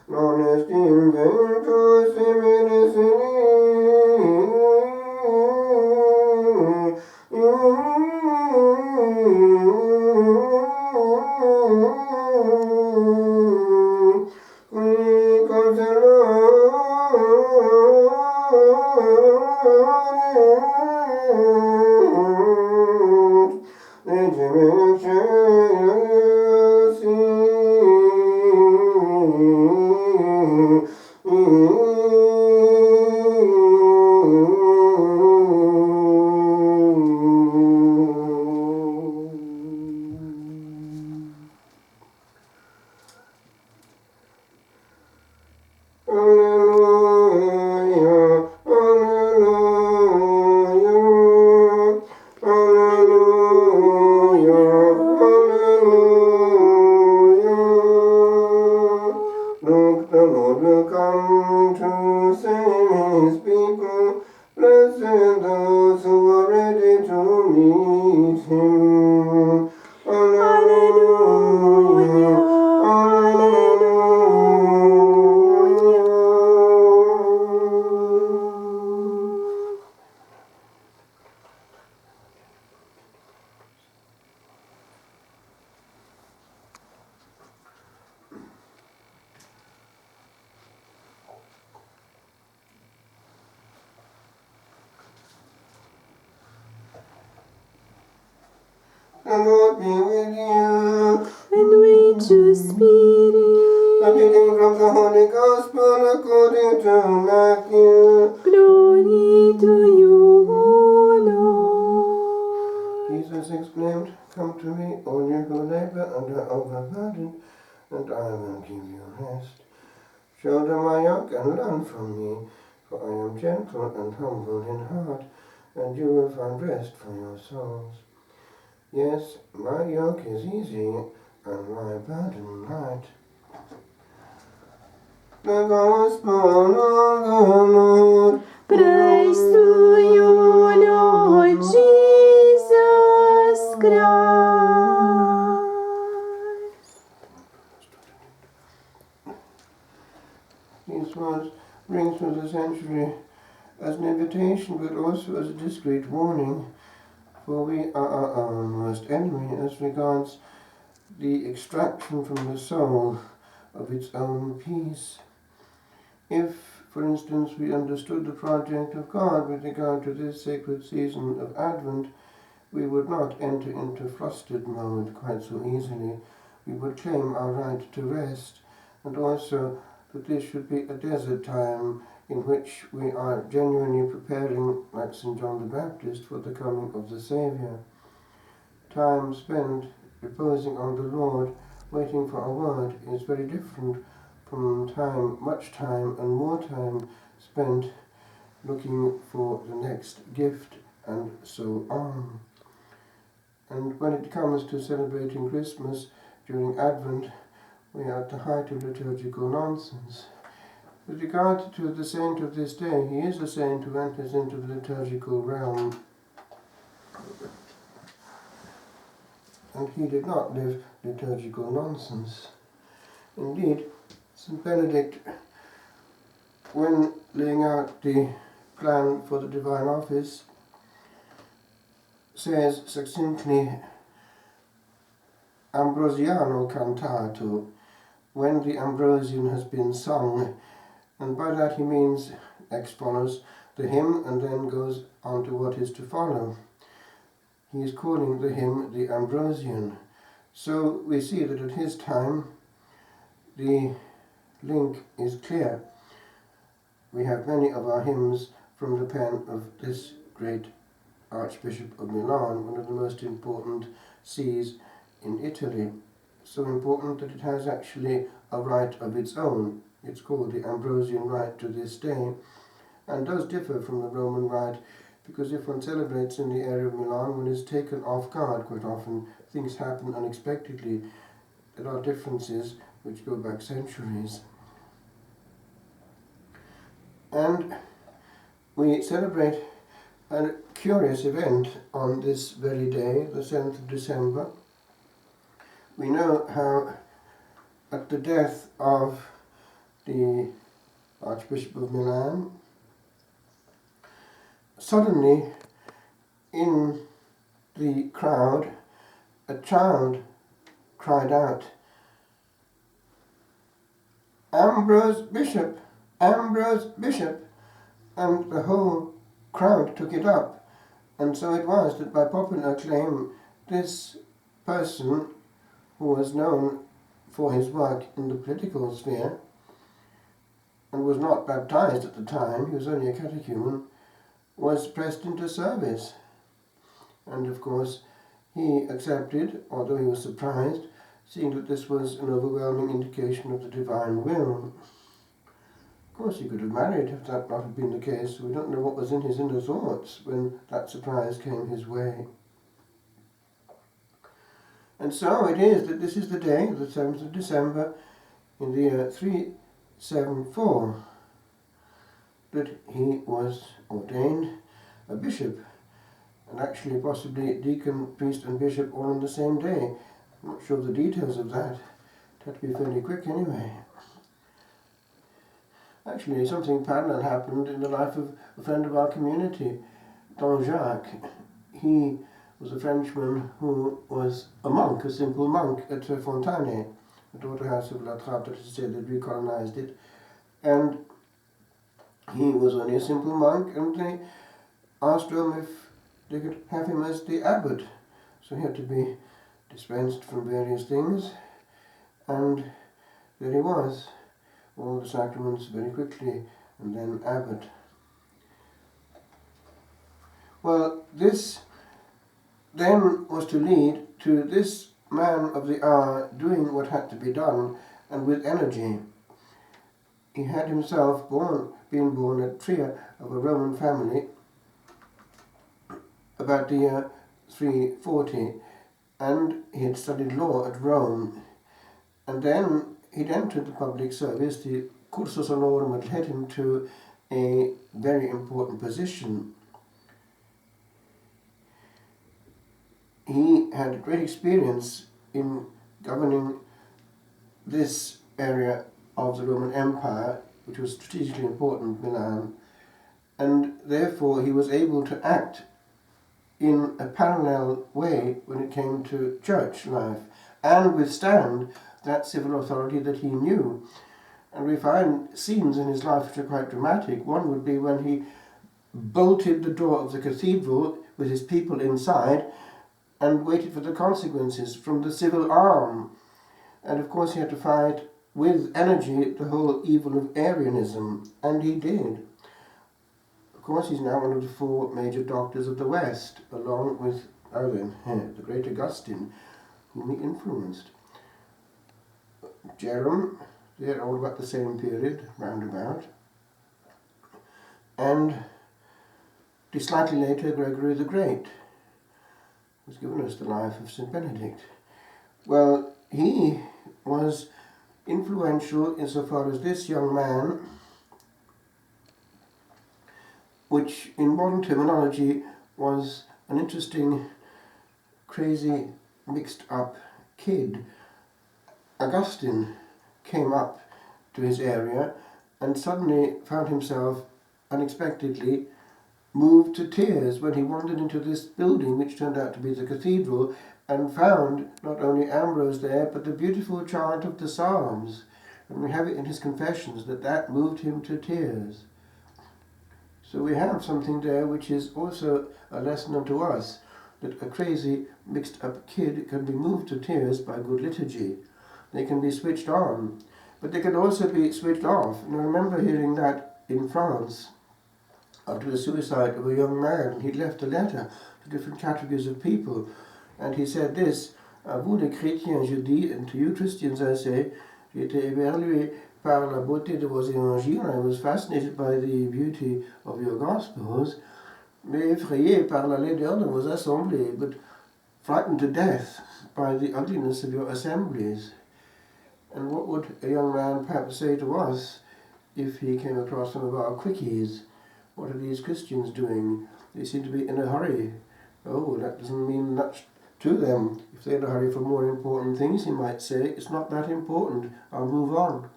non est inventus simile The Lord be with you. And with your spirit. A reading from the Holy Gospel according to Matthew. Glory to you, O Lord. Jesus exclaimed, "Come to me, all you who labor and are overburdened, and I will give you rest. Shoulder my yoke and learn from me, for I am gentle and humble in heart, and you will find rest for your souls. Yes, my yoke is easy, and my burden light." The Gospel of the Lord. Praise to you, Lord Jesus Christ. These words ring through the century as an invitation, but also as a discreet warning, for we are our own worst enemy as regards the extraction from the soul of its own peace. If, for instance, we understood the project of God with regard to this sacred season of Advent, we would not enter into flustered mode quite so easily. We would claim our right to rest, and also that this should be a desert time in which we are genuinely preparing, like St. John the Baptist, for the coming of the Saviour. Time spent reposing on the Lord, waiting for a word, is very different from much time and more time spent looking for the next gift, and so on. And when it comes to celebrating Christmas during Advent, we are at the height of liturgical nonsense. With regard to the saint of this day, he is a saint who enters into the liturgical realm, and he did not live liturgical nonsense. Indeed, St. Benedict, when laying out the plan for the divine office, says succinctly, Ambrosiano cantato, when the Ambrosian has been sung, and by that he means, exponus, the hymn, and then goes on to what is to follow. He is calling the hymn the Ambrosian. So we see that at his time the link is clear. We have many of our hymns from the pen of this great Archbishop of Milan, one of the most important sees in Italy. So important that it has actually a rite of its own. It's called the Ambrosian Rite to this day, and does differ from the Roman Rite, because if one celebrates in the area of Milan, one is taken off guard quite often. Things happen unexpectedly. There are differences which go back centuries. And we celebrate a curious event on this very day, the 7th of December, we know how at the death of the Archbishop of Milan, suddenly in the crowd a child cried out, "Ambrose Bishop! Ambrose Bishop!" and the whole crowd took it up. And so it was that by popular acclaim this person, who was known for his work in the political sphere and was not baptized at the time, he was only a catechumen, was pressed into service. And of course he accepted, although he was surprised, seeing that this was an overwhelming indication of the divine will. Of course he could have married if that not have been the case. We don't know what was in his inner thoughts when that surprise came his way. And so it is that this is the day, the 7th of December, in the year 374, that he was ordained a bishop, and actually possibly deacon, priest and bishop all on the same day. I'm not sure of the details of that. It had to be fairly quick anyway. Actually, something parallel happened in the life of a friend of our community, Don Jacques. He was a Frenchman who was a monk, a simple monk at Fontaine, the daughter house of La Trappe, that is to say they recolonized it. And he was only a simple monk, and they asked him if they could have him as the abbot. So he had to be dispensed from various things, and there he was, all the sacraments very quickly, and then abbot. Well, this then was to lead to this man of the hour doing what had to be done, and with energy. He had himself been born at Trier of a Roman family about the year 340, and he had studied law at Rome, and then he'd entered the public service. The cursus honorum had led him to a very important position. He had great experience in governing this area of the Roman Empire, which was strategically important, Milan, and therefore he was able to act in a parallel way when it came to church life and withstand that civil authority that he knew. And we find scenes in his life which are quite dramatic. One would be when he bolted the door of the cathedral with his people inside and waited for the consequences from the civil arm. And of course he had to fight with energy the whole evil of Arianism, and he did. Of course he's now one of the 4 major doctors of the West, along with the great Augustine, whom he influenced. Jerome, they're all about the same period, roundabout. And slightly later, Gregory the Great, who's given us the life of St. Benedict. Well, he was influential insofar as this young man, which in modern terminology was an interesting, crazy, mixed up kid. Augustine came up to his area and suddenly found himself unexpectedly moved to tears when he wandered into this building, which turned out to be the cathedral, and found not only Ambrose there, but the beautiful chant of the Psalms. And we have it in his confessions that moved him to tears. So we have something there which is also a lesson unto us, that a crazy, mixed-up kid can be moved to tears by good liturgy. They can be switched on, but they can also be switched off. And I remember hearing that in France, after the suicide of a young man. He left a letter to different categories of people, and he said this: "À vous les chrétiens, je dis, and to you Christians I say, j'ai été éberlué par la beauté de vos évangiles. I was fascinated by the beauty of your gospels, mais effrayé par la laideur de vos assemblées, but frightened to death by the ugliness of your assemblies." And what would a young man perhaps say to us if he came across some of our quickies? What are these Christians doing? They seem to be in a hurry. Oh, that doesn't mean much to them. If they're in a hurry for more important things, he might say, it's not that important, I'll move on.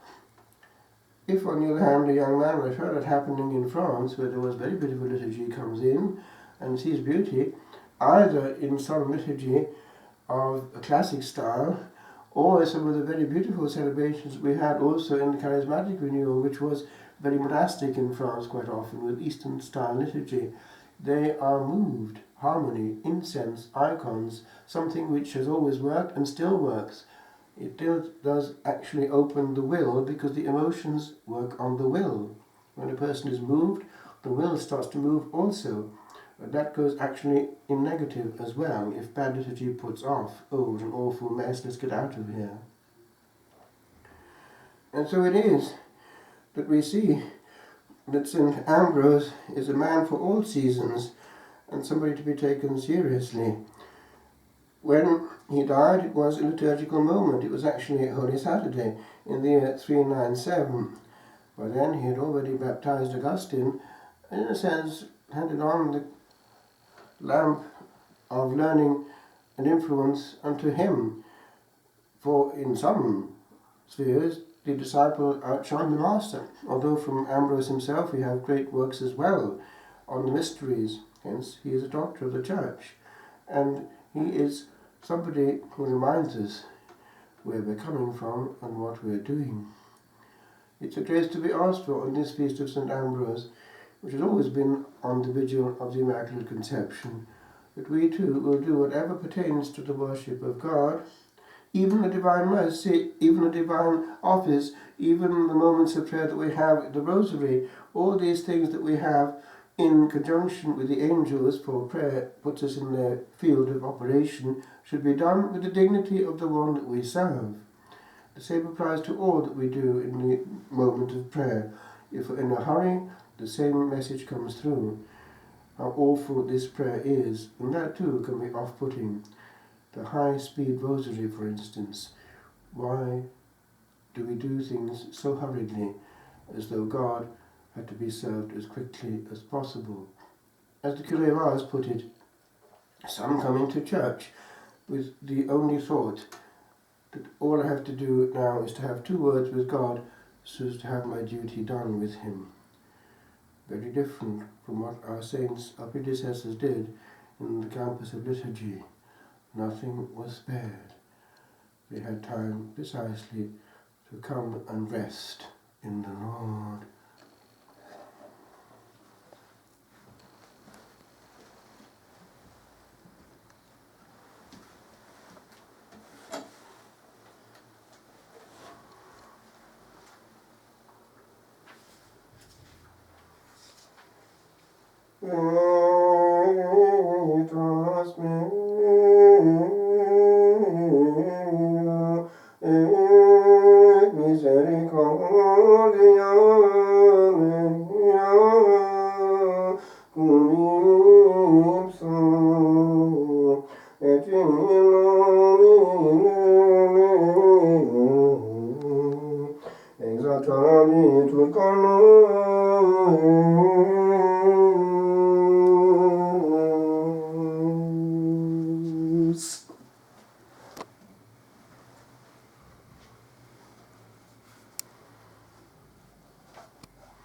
If, on the other hand, a young man, I've heard it happening in France, where there was very beautiful liturgy, comes in and sees beauty, either in some liturgy of a classic style, or some of the very beautiful celebrations we had also in the charismatic renewal, which was very monastic in France quite often, with Eastern style liturgy. They are moved. Harmony, incense, icons, something which has always worked and still works. It does actually open the will, because the emotions work on the will. When a person is moved, the will starts to move also. But that goes actually in negative as well. If bad liturgy puts off, oh, what an awful mess, let's get out of here. And so it is that we see that St. Ambrose is a man for all seasons and somebody to be taken seriously. When he died, it was a liturgical moment. It was actually Holy Saturday in the year 397. By then he had already baptized Augustine and, in a sense, handed on the lamp of learning and influence unto him. For in some spheres, the disciple outshined the master, although from Ambrose himself we have great works as well on the mysteries. Hence, he is a doctor of the Church, and he is somebody who reminds us where we're coming from and what we're doing. It's a grace to be asked for on this feast of St. Ambrose, which has always been on the vigil of the Immaculate Conception, that we too will do whatever pertains to the worship of God, even the divine mercy, even the divine office, even the moments of prayer that we have, the rosary, all these things that we have in conjunction with the angels for prayer, puts us in their field of operation, should be done with the dignity of the one that we serve. The same applies to all that we do in the moment of prayer. If we're in a hurry, the same message comes through. How awful this prayer is, and that too can be off-putting. The high-speed rosary, for instance. Why do we do things so hurriedly, as though God had to be served as quickly as possible? As the Curé of Ars put it, some come into church with the only thought that all I have to do now is to have 2 words with God so as to have my duty done with him. Very different from what our saints, our predecessors did in the campus of liturgy. Nothing was spared. They had time precisely to come and rest in the Lord. Exaltami